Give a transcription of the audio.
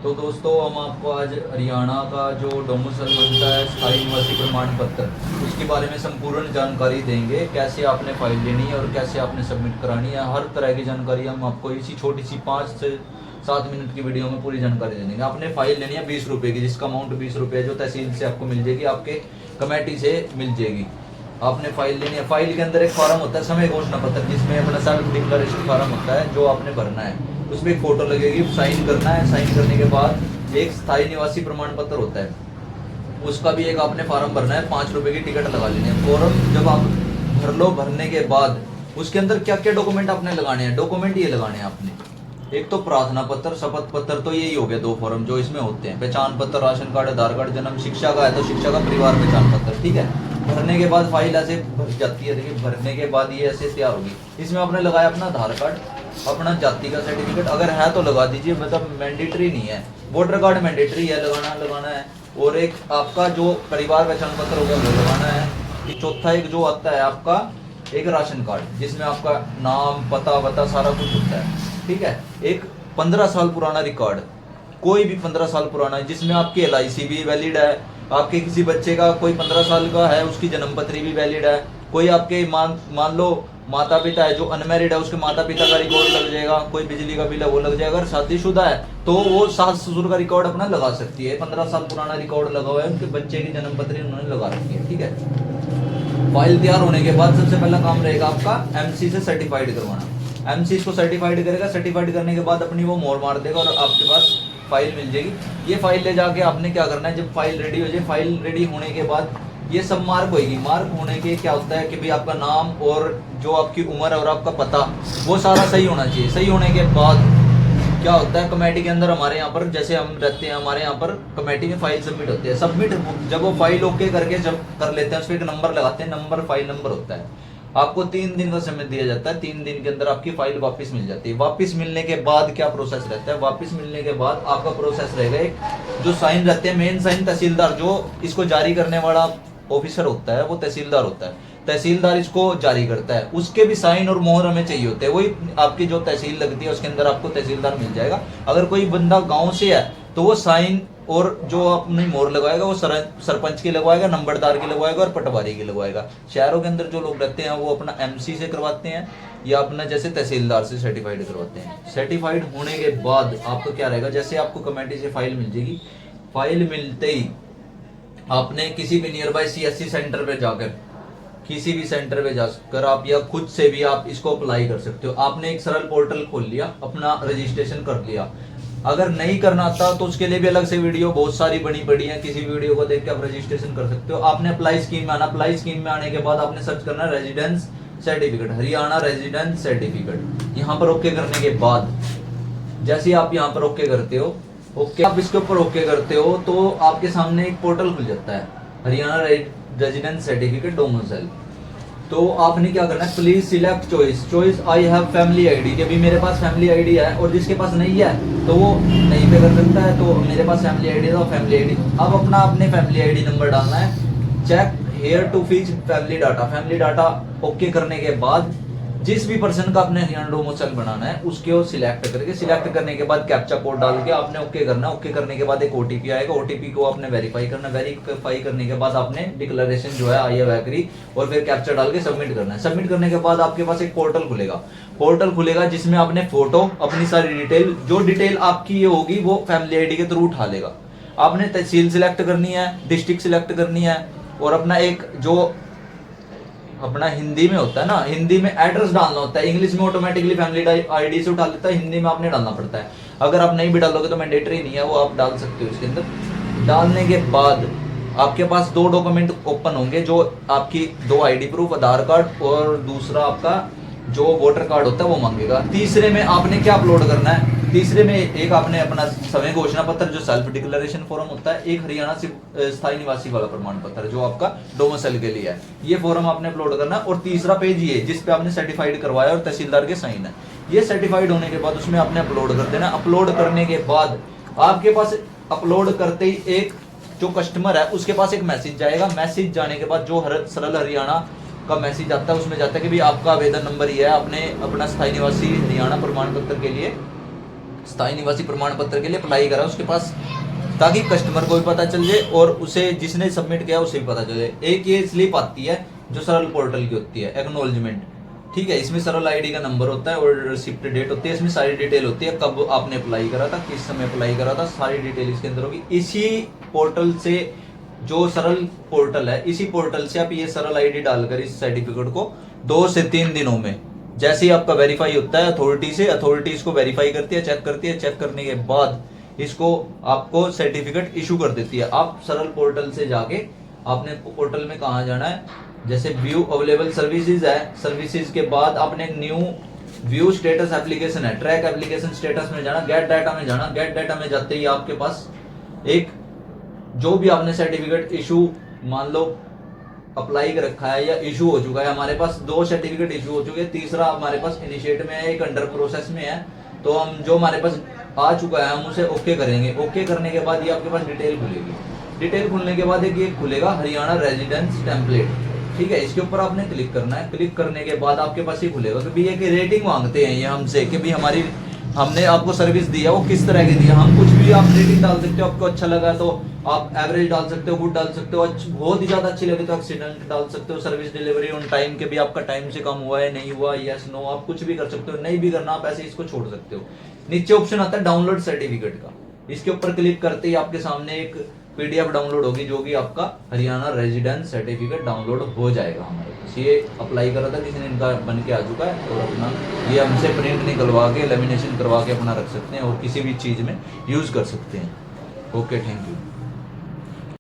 तो दोस्तों हम आपको आज हरियाणा का जो डोमिसाइल बनता है स्थायी निवासी प्रमाण पत्र उसके बारे में संपूर्ण जानकारी देंगे। कैसे आपने फाइल लेनी है और कैसे आपने सबमिट करानी है, हर तरह की जानकारी हम आपको इसी छोटी सी 5 से 7 मिनट की वीडियो में पूरी जानकारी दे देंगे। आपने फाइल लेनी है 20 रुपये की, जिसका अमाउंट 20 रुपये है, जो तहसील से आपको मिल जाएगी, आपके कमेटी से मिल जाएगी। आपने फाइल लेनी है। फाइल के अंदर एक फॉर्म होता है समय घोषणा पत्र, जिसमें अपना सेल्फ डिक्लेरेशन फॉर्म होता है जो आपने भरना है। उसमें एक फोटो लगेगी, साइन करना है। साइन करने के बाद एक स्थायी निवासी प्रमाण पत्र होता है, उसका भी एक आपने फॉर्म भरना है। 5 रुपए की टिकट लगा लेनी है। फॉर्म जब आप भर लो, भरने के बाद उसके अंदर क्या क्या डॉक्यूमेंट आपने लगाने हैं, डॉक्यूमेंट ये लगाने हैं आपने। एक तो प्रार्थना पत्र, शपथ पत्र, तो यही हो गया 2 फॉर्म जो इसमें होते हैं। पहचान पत्र, राशन कार्ड, आधार कार्ड, जन्म, शिक्षा का है तो शिक्षा का परिवार पहचान पत्र, ठीक है। भरने के बाद फाइल ऐसे भर जाती है। देखिए भरने के बाद ये ऐसे तैयार होगी। इसमें आपने लगाया अपना आधार कार्ड, अपना जाति का सर्टिफिकेट, अगर है तो लगा दीजिए, मतलब मैंडेटरी नहीं है। वोटर कार्ड मैंडेटरी है, लगाना है। और एक आपका जो परिवार पहचान पत्र होगा वो लगाना है। चौथा एक जो आता है आपका एक राशन कार्ड, जिसमें आपका नाम, पता सारा कुछ होता है, ठीक है। एक 15 साल पुराना रिकॉर्ड, कोई भी 15 साल पुराना, जिसमें आपकी LIC भी वैलिड है, आपके किसी बच्चे का कोई 15 साल का है उसकी जन्म पत्री भी वैलिड है। कोई आपके मान लो माता पिता है जो अनमैरिड है, उसके माता पिता का रिकॉर्ड लग जाएगा। कोई बिजली का बिल है वो लग जाएगा। अगर शादीशुदा है तो वो सास ससुर का रिकॉर्ड अपना लगा सकती है। 15 साल पुराना रिकॉर्ड लगा हुआ है, उनके बच्चे की जन्म पत्री उन्होंने लगा रखी है, ठीक है। फाइल तैयार होने के बाद सबसे पहला काम रहेगा आपका MC से सर्टिफाइड करवाना। MC इसको सर्टिफाइड करेगा। सर्टिफाइड करने के बाद अपनी वो मोहर मार देगा और आपके पास फाइल मिल जाएगी। ये फाइल ले जाके आपने क्या करना है, जब फाइल रेडी हो जाए, फाइल रेडी होने के बाद ये सब मार्क होगी। मार्क होने के क्या होता है कि भाई आपका नाम और जो आपकी उम्र और आपका पता वो सारा सही होना चाहिए। सही होने के बाद क्या होता है, कमेटी के अंदर हमारे यहाँ पर जैसे हम रहते हैं, हमारे यहाँ पर कमेटी में फाइल सबमिट होती है। सबमिट जब वो फाइल ओके करके जब कर लेते हैं, उस पर एक नंबर लगाते हैं, नंबर फाइल नंबर होता है। आपको 3 दिन का समय दिया जाता है। 3 दिन के अंदर आपकी फाइल वापस मिल जाती है। वापस मिलने के बाद क्या प्रोसेस रहता है, वापस मिलने के बाद आपका प्रोसेस रहेगा एक जो साइन रहते हैं, मेन साइन तहसीलदार, जो इसको जारी करने वाला ऑफिसर होता है वो तहसीलदार होता है। तहसीलदार इसको जारी करता है, उसके भी साइन और मोहर हमें चाहिए होते हैं। वही आपकी जो तहसील लगती है उसके अंदर आपको तहसीलदार मिल जाएगा। अगर कोई बंदा गांव से है तो वो साइन और जो अपनी मोहर लगवाएगा वो सरपंच की लगवाएगा, नंबरदार की लगवाएगा और पटवारी की लगवाएगा। शहरों के अंदर जो लोग रहते हैं वो अपना MC से करवाते हैं या अपना जैसे तहसीलदार से सर्टिफाइड करवाते हैं। सर्टिफाइड होने के बाद आपको क्या रहेगा, जैसे आपको कमेटी से फाइल मिल जाएगी, फाइल मिलते ही आपने किसी भी नियर बाय CSC सेंटर पे जाकर, किसी भी सेंटर पे जाकर आप या खुद से भी आप इसको अप्लाई कर सकते हो। आपने एक सरल पोर्टल खोल लिया, अपना रजिस्ट्रेशन कर लिया। अगर नहीं करना आता तो उसके लिए भी अलग से वीडियो बहुत सारी बनी पड़ी है, किसी वीडियो को देख के आप रजिस्ट्रेशन कर सकते हो। आपने अप्लाई स्कीम में आना। अप्लाई स्कीम में आने के बाद आपने सर्च करना residence certificate, Haryana residence certificate. यहाँ पर ओके करने के बाद जैसे आप यहाँ पर ओके करते हो, ओके आप इसके ऊपर ओके करते हो तो आपके सामने एक पोर्टल खुल जाता है, हरियाणा रेजिडेंस सर्टिफिकेट डोमिसाइल। तो आपने क्या करना है, please select choice I have family ID, कि भी मेरे पास फैमिली ID है, और जिसके पास नहीं है तो वो नहीं पे कर सकता है। तो मेरे पास फैमिली ID है तो फैमिली ID। अब अपना अपने फैमिली ID नंबर डालना है। Check here to fetch family data. Family data okay करने के बाद जिस भी पर्सन का आपने हरियाणा डोमिसाइल बनाना है उसके सिलेक्ट करके, सिलेक्ट करने के बाद कैप्चा कोड डाल के आपने ओके करना। ओके करने के बाद एक OTP आएगा, OTP को आपने वेरीफाई करना। वेरीफाई करने के बाद आपने डिक्लेरेशन जो है आई हैव एग्री और फिर कैप्चा डाल के सबमिट करना है। सबमिट करने के बाद आपके पास एक पोर्टल खुलेगा। पोर्टल खुलेगा जिसमें आपने फोटो, अपनी सारी डिटेल, जो डिटेल आपकी ये होगी वो फैमिली ID के थ्रू उठा लेगा। आपने तहसील सिलेक्ट करनी है, डिस्ट्रिक्ट सिलेक्ट करनी है, और अपना एक जो अपना हिंदी में होता है ना, हिंदी में एड्रेस डालना होता है। इंग्लिश में ऑटोमेटिकली फैमिली ID से उठा लेता है, हिंदी में आपने डालना पड़ता है। अगर आप नहीं भी डालोगे तो मैंडेटरी नहीं है, वो आप डाल सकते हो इसके अंदर। डालने के बाद आपके पास 2 डॉक्यूमेंट ओपन होंगे, जो आपकी 2 ID प्रूफ, आधार कार्ड और दूसरा आपका जो वोटर कार्ड होता है वो मांगेगा। तीसरे में आपने क्या अपलोड करना है, तीसरे में एक आपने अपना समय घोषणा पत्र जो सेल्फ डिक्लेरेशन फॉर्म होता है, एक हरियाणा से स्थायी निवासी वाला प्रमाण पत्र जो आपका डोमिसाइल के लिए है, ये फॉर्म आपने अपलोड करना है। और तीसरा पेज ये जिस पे आपने सर्टिफाइड करवाया और तहसीलदार के साइन है, ये सर्टिफाइड होने के बाद उसमें आपने अपलोड कर देना। अपलोड करने के बाद आपके पास अपलोड करते ही एक जो कस्टमर है उसके पास एक मैसेज जाएगा। मैसेज जाने के बाद जो सरल हरियाणा का मैसेज आता है उसमें जाता है कि भाई आपका आवेदन नंबर ये है, आपने अपना स्थायी निवासी हरियाणा प्रमाण पत्र के लिए स्थायी निवासी प्रमाण पत्र के लिए अप्लाई करा उसके पास, ताकि कस्टमर को भी पता चल जाए और उसे जिसने सबमिट किया उसे भी पता चल जाए। एक ये स्लिप आती है जो सरल पोर्टल की होती है, एक्नॉलेजमेंट, ठीक है। इसमें सरल आईडी का नंबर होता है और रिसिप्ट डेट होती है। इसमें सारी डिटेल होती है, कब आपने अप्लाई करा था, किस समय अप्लाई करा था, सारी डिटेल इसके अंदर होगी। इसी पोर्टल से, जो सरल पोर्टल है, इसी पोर्टल से आप ये सरल आईडी डालकर इस सर्टिफिकेट को 2 से 3 दिनों में, जैसे ही आपका वेरीफाई होता है अथॉरिटी से, अथॉरिटी इसको वेरीफाई करती है, चेक करती है, चेक करने के बाद इसको आपको सर्टिफिकेट इशू कर देती है। आप सरल पोर्टल से जाके, आपने पोर्टल में कहाँ जाना है, जैसे व्यू अवेलेबल सर्विसेज है, सर्विसेज के बाद आपने न्यू व्यू स्टेटस एप्लीकेशन है, ट्रैक एप्लीकेशन स्टेटस में जाना, गेट डाटा में जाना। गेट डाटा में जाते ही आपके पास एक, जो भी आपने सर्टिफिकेट इशू मान लो अप्लाई कर रखा है या इशू हो चुका है, हमारे पास 2 सर्टिफिकेट इशू हो चुके हैं, तीसरा हमारे पास इनिशिएट में है, एक अंडर प्रोसेस में है। तो हम जो हमारे पास आ चुका है हम उसे ओके करेंगे। ओके करने के बाद ये आपके पास डिटेल खुलेगी। डिटेल खुलने के बाद एक ये खुलेगा हरियाणा रेजिडेंस टेम्पलेट, ठीक है। इसके ऊपर आपने क्लिक करना है। क्लिक करने के बाद आपके पास ये खुलेगा कि भैया कि रेटिंग मांगते हैं ये हमसे कि भाई हमने आपको सर्विस दी है वो किस तरह की दी है। हम कुछ भी आप रेटिंग डाल सकते हो, आपको अच्छा लगा तो आप एवरेज डाल सकते हो, गुड डाल सकते हो, बहुत ही ज्यादा अच्छी लगी तो एक्सीडेंट डाल सकते हो। सर्विस डिलीवरी ऑन टाइम के भी आपका टाइम से कम हुआ है, नहीं हुआ, यस नो, आप कुछ भी कर सकते हो। नहीं भी करना आप ऐसे इसको छोड़ सकते हो। नीचे ऑप्शन आता है डाउनलोड सर्टिफिकेट का, इसके ऊपर क्लिक करते ही आपके सामने एक पीडीएफ डाउनलोड होगी, जो कि आपका हरियाणा रेजिडेंस सर्टिफिकेट डाउनलोड हो जाएगा हमारे पास। ये अप्लाई करा था किसी ने, इनका बन के आ चुका है, और अपना ये हमसे प्रिंट निकलवा के लेमिनेशन करवा के अपना रख सकते हैं और किसी भी चीज़ में यूज़ कर सकते हैं। Okay, thank you.